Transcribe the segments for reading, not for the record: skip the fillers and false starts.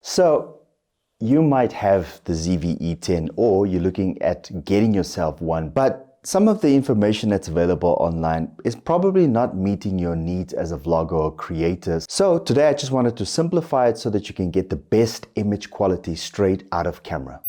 So you might have the ZV-E10 or you're looking at getting yourself one, but some of the information that's available online is probably not meeting your needs as a vlogger or creator. So today I just wanted to simplify it so that you can get the best image quality straight out of camera.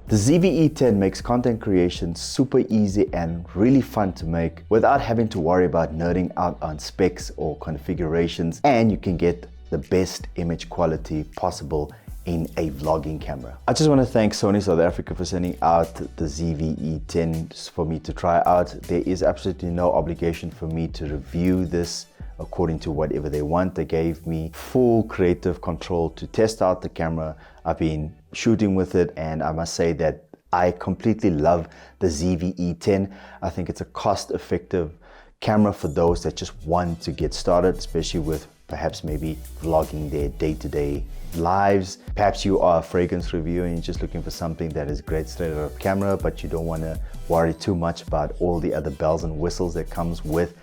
The ZV-E10 makes content creation super easy and really fun to make without having to worry about nerding out on specs or configurations, and you can get the best image quality possible in a vlogging camera. I just want to thank Sony South Africa for sending out the ZV-E10 for me to try out. There is absolutely no obligation for me to review this according to whatever they want. They gave me full creative control to test out the camera. I've been shooting with it and I must say that I completely love the ZV-E10. I think it's a cost-effective camera for those that just want to get started, especially with perhaps maybe vlogging their day-to-day lives. Perhaps you are a fragrance reviewer and you're just looking for something that is great straight out of camera, but you don't want to worry too much about all the other bells and whistles that comes with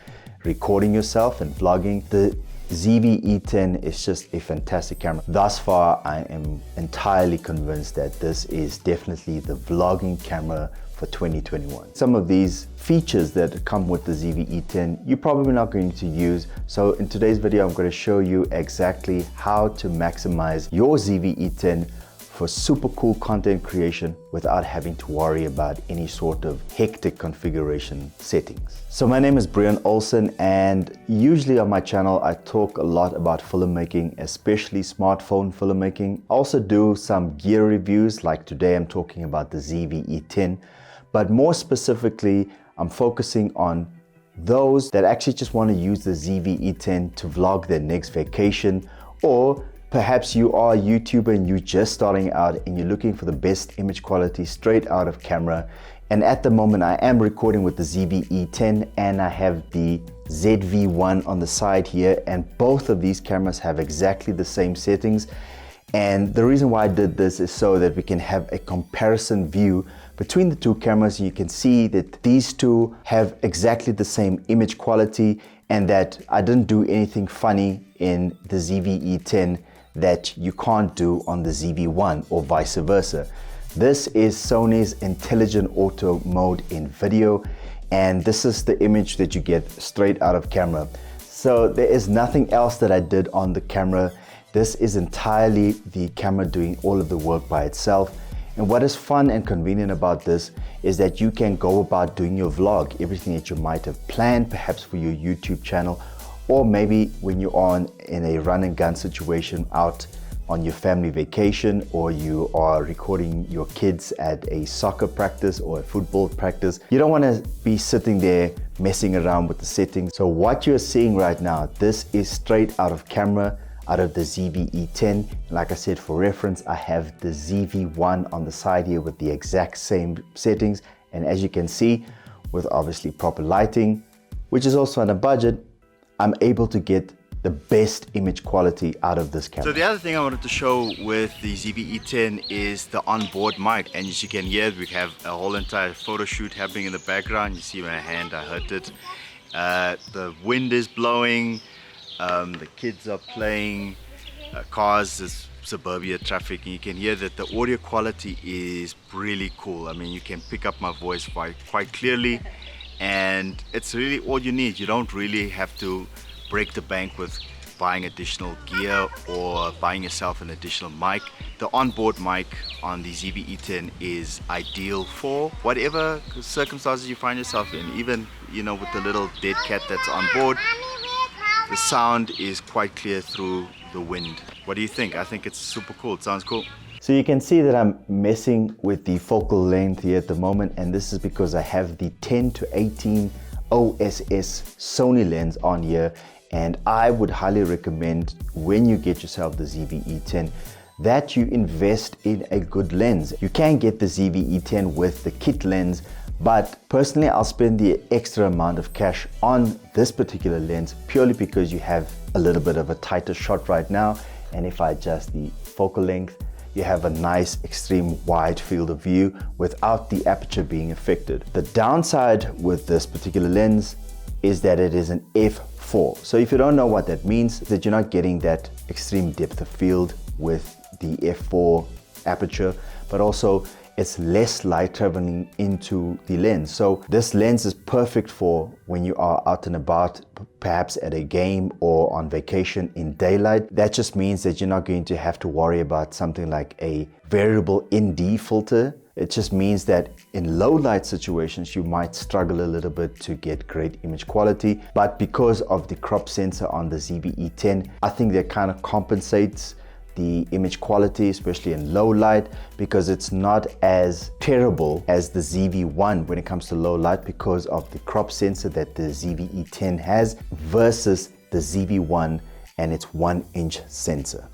recording yourself and vlogging. The ZV-E10 is just a fantastic camera. Thus far, I am entirely convinced that this is definitely the vlogging camera for 2021. Some of these features that come with the ZV-E10, you're probably not going to use. So in today's video, I'm going to show you exactly how to maximize your ZV-E10 for super cool content creation without having to worry about any sort of hectic configuration settings. So my name is Brian Olsen, and usually on my channel I talk a lot about filmmaking, especially smartphone filmmaking. I also do some gear reviews, like today I'm talking about the ZV-E10, but more specifically I'm focusing on those that actually just want to use the ZV-E10 to vlog their next vacation, or perhaps you are a YouTuber and you're just starting out and you're looking for the best image quality straight out of camera. And at the moment I am recording with the ZV-E10 and I have the ZV-1 on the side here, and both of these cameras have exactly the same settings. And the reason why I did this is so that we can have a comparison view between the two cameras. You can see that these two have exactly the same image quality and that I didn't do anything funny in the ZV-E10 that you can't do on the ZV-1 or vice versa. This is Sony's intelligent auto mode in video, and this is the image that you get straight out of camera. So there is nothing else that I did on the camera. This is entirely the camera doing all of the work by itself. And what is fun and convenient about this is that you can go about doing your vlog, everything that you might have planned perhaps for your YouTube channel, or maybe when you're in a run and gun situation out on your family vacation, or you are recording your kids at a soccer practice or a football practice. You don't want to be sitting there messing around with the settings. So what you're seeing right now, this is straight out of camera, out of the ZV-E10. Like I said, for reference, I have the ZV-1 on the side here with the exact same settings. And as you can see, with obviously proper lighting, which is also on a budget, I'm able to get the best image quality out of this camera. So the other thing I wanted to show with the ZV-E10 is the onboard mic. And as you can hear, we have a whole entire photo shoot happening in the background. You see my hand, I hurt it. The wind is blowing. The kids are playing, cars, there's suburbia traffic, and you can hear that the audio quality is really cool. I mean, you can pick up my voice quite clearly, and it's really all you need. You don't really have to break the bank with buying additional gear or buying yourself an additional mic. The onboard mic on the ZV-E10 is ideal for whatever circumstances you find yourself in. Even, you know, with the little dead cat that's on board, the sound is quite clear through the wind. What do you think? I think it's super cool. It sounds cool. So you can see that I'm messing with the focal length here at the moment, and this is because I have the 10-18 OSS Sony lens on here, and I would highly recommend when you get yourself the ZV-E10 that you invest in a good lens. You can get the ZV-E10 with the kit lens, but personally I'll spend the extra amount of cash on this particular lens purely because you have a little bit of a tighter shot right now, and if I adjust the focal length, you have a nice extreme wide field of view without the aperture being affected. The downside with this particular lens is that it is an f4. So if you don't know what that means, that you're not getting that extreme depth of field with the f4 aperture, but also it's less light traveling into the lens. So this lens is perfect for when you are out and about, perhaps at a game or on vacation in daylight. That just means that you're not going to have to worry about something like a variable ND filter. It just means that in low light situations, you might struggle a little bit to get great image quality. But because of the crop sensor on the ZV-E10, I think that kind of compensates the image quality, especially in low light, because it's not as terrible as the ZV-1 when it comes to low light because of the crop sensor that the ZV-E10 has versus the ZV-1 and its 1-inch sensor.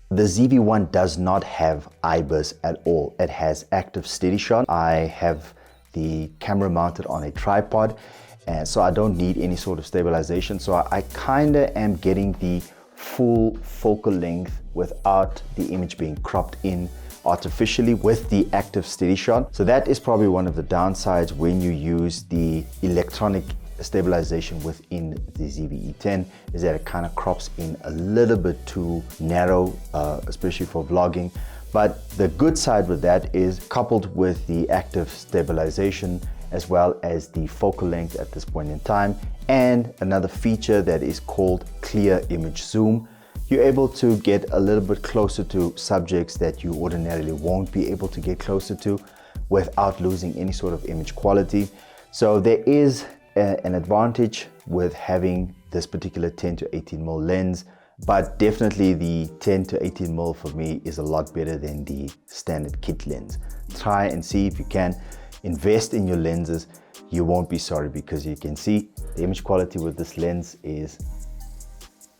The ZV-1 does not have IBIS at all. It has active SteadyShot. I have the camera mounted on a tripod, and so I don't need any sort of stabilization. So I kinda am getting the full focal length without the image being cropped in artificially with the active SteadyShot. So that is probably one of the downsides when you use the electronic stabilization within the ZV-E10, is that it kind of crops in a little bit too narrow, especially for vlogging. But the good side with that is, coupled with the active stabilization as well as the focal length at this point in time, and another feature that is called ClearImage zoom, you're able to get a little bit closer to subjects that you ordinarily won't be able to get closer to without losing any sort of image quality. So there is an advantage with having this particular 10 to 18mm lens, but definitely the 10 to 18mm for me is a lot better than the standard kit lens. Try and see if you can invest in your lenses. You won't be sorry, because you can see the image quality with this lens is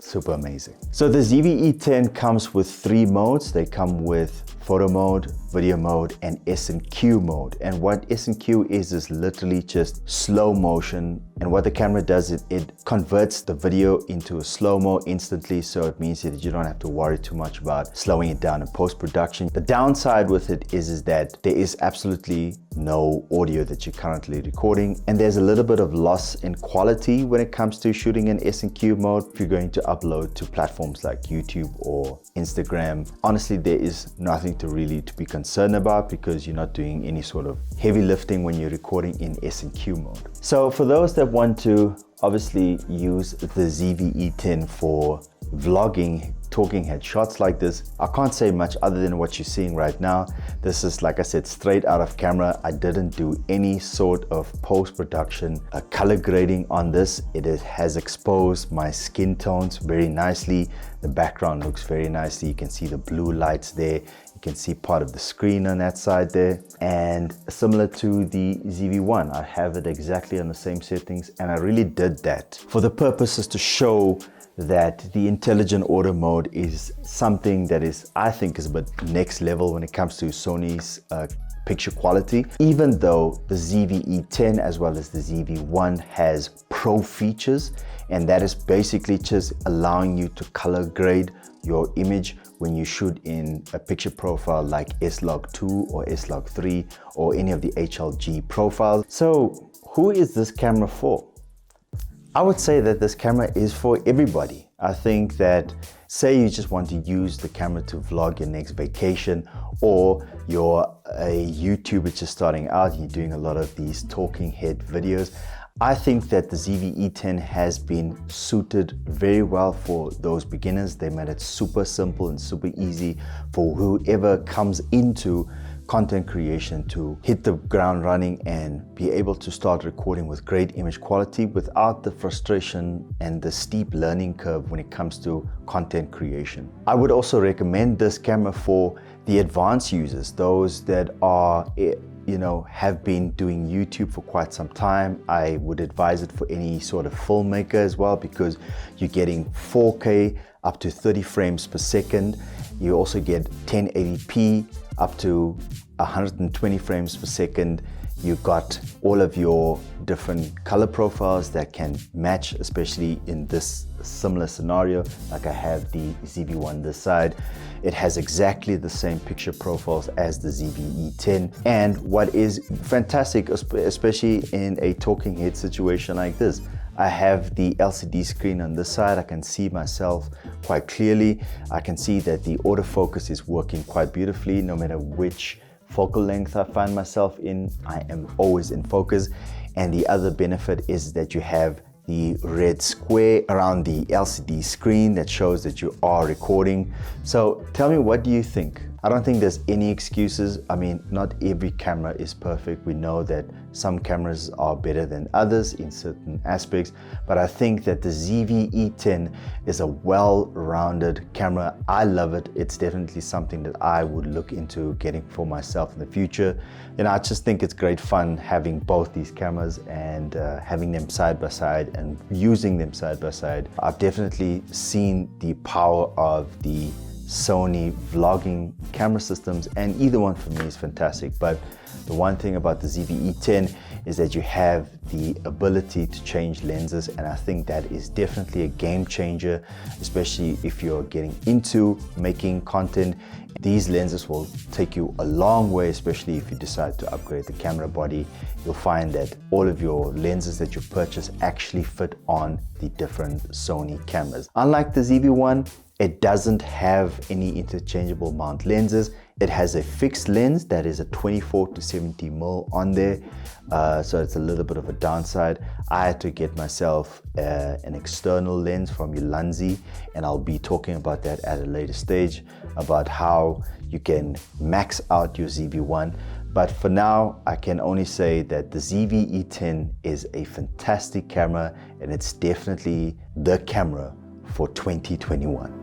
super amazing. So the ZV-E10 comes with 3 modes. They come with photo mode, video mode, and S&Q mode. And what S&Q is literally just slow motion. And what the camera does is it converts the video into a slow-mo instantly. So it means that you don't have to worry too much about slowing it down in post-production. The downside with it is that there is absolutely no audio that you're currently recording, and there's a little bit of loss in quality when it comes to shooting in S&Q mode if you're going to upload to platforms like YouTube or Instagram. Honestly, there is nothing to really be concerned about, because you're not doing any sort of heavy lifting when you're recording in S&Q mode. So for those that want to obviously use the ZV-E10 for vlogging, talking head shots like this, I can't say much other than what you're seeing right now. This is, like I said, straight out of camera. I didn't do any sort of post-production color grading on this. It has exposed my skin tones very nicely. The background looks very nicely. You can see the blue lights there. You can see part of the screen on that side there. And similar to the ZV-1, I have it exactly on the same settings, and I really did that for the purposes to show that the intelligent auto mode is something that is, I think, is a bit next level when it comes to Sony's picture quality. Even though the ZV-E10 as well as the ZV-1 has pro features, and that is basically just allowing you to color grade your image when you shoot in a picture profile like S-Log2 or S-Log3 or any of the HLG profiles. So who is this camera for? I would say that this camera is for everybody. I think that, say you just want to use the camera to vlog your next vacation, or you're a YouTuber just starting out, you're doing a lot of these talking head videos, I think that the ZV-E10 has been suited very well for those beginners. They made it super simple and super easy for whoever comes into content creation to hit the ground running and be able to start recording with great image quality without the frustration and the steep learning curve when it comes to content creation. I would also recommend this camera for the advanced users, those that are, have been doing YouTube for quite some time. I would advise it for any sort of filmmaker as well, because you're getting 4K up to 30 frames per second. You also get 1080p up to 120 frames per second. You got all of your different color profiles that can match, especially in this similar scenario. Like I have the ZV-1 this side. It has exactly the same picture profiles as the ZV-E10. And what is fantastic, especially in a talking head situation like this, I have the LCD screen on this side. I can see myself quite clearly. I can see that the autofocus is working quite beautifully. No matter which focal length I find myself in, I am always in focus. And the other benefit is that you have the red square around the LCD screen that shows that you are recording. So tell me, what do you think? I don't think there's any excuses. I mean, not every camera is perfect. We know that some cameras are better than others in certain aspects, but I think that the ZV-E10 is a well-rounded camera. I love it. It's definitely something that I would look into getting for myself in the future. And I just think it's great fun having both these cameras and having them side by side and using them side by side. I've definitely seen the power of the Sony vlogging camera systems, and either one for me is fantastic. But the one thing about the ZV-E10 is that you have the ability to change lenses, and I think that is definitely a game changer, especially if you're getting into making content. These lenses will take you a long way, especially if you decide to upgrade the camera body. You'll find that all of your lenses that you purchase actually fit on the different Sony cameras. Unlike the ZV-1, it doesn't have any interchangeable mount lenses. It has a fixed lens that is a 24 to 70 mil on there. So it's a little bit of a downside. I had to get myself an external lens from Ulanzi, and I'll be talking about that at a later stage, about how you can max out your ZV-1. But for now, I can only say that the ZV-E10 is a fantastic camera, and it's definitely the camera for 2021.